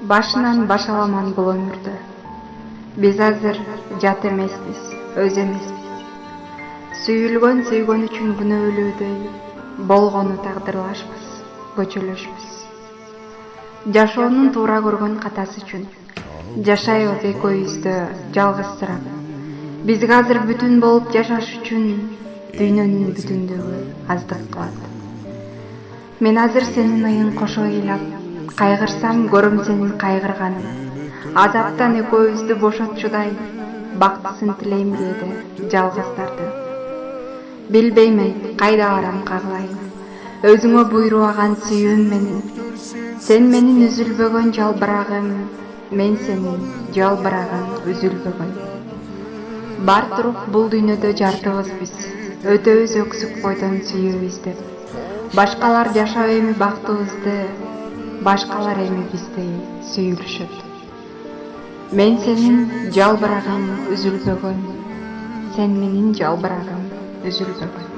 Башынан башаламан бул өмүрдө. Биз азыр жат эмеспиз, өз эмеспиз. Сүйүлгөн сүйгөн үчүн күнөөлүүдөй болгону тагдырлашпыз, көчөлөшпүз. Жашоонун туура көргөн катасы үчүн жашайбыз экөөбүздө жалгызсырап. Бизге азыр бүтүн болуп жашаш үчүн дүйнөнүн бүтүндүгү аздык кылат. Мен азыр сенин ыйын кошо ыйлап, кайгырсам көрөм сенин кайгырганын. Азаптан экөөбүздү бошотчудай бактысын тилейм кээде жалгыздарды. Билбеймин кайда барам кагылайын. Өзүңө буйрубаган сүйүүм менен. Сен менин үзүлбөгөн жалбырагым, мен сенин жалбырагың үзүлбөгөн. Бар туруп бул дүйнөдө жартыбыз биз. Өтөбүз өксүк бойдон сүйүү издеп. Башкалар жашап эми бактыбызды, башкалар эми бизди сүйүлүшөт. Мен сенин жалбырагың үзүлбөгөн, сен менин жалбырагым үзүлбөгөн.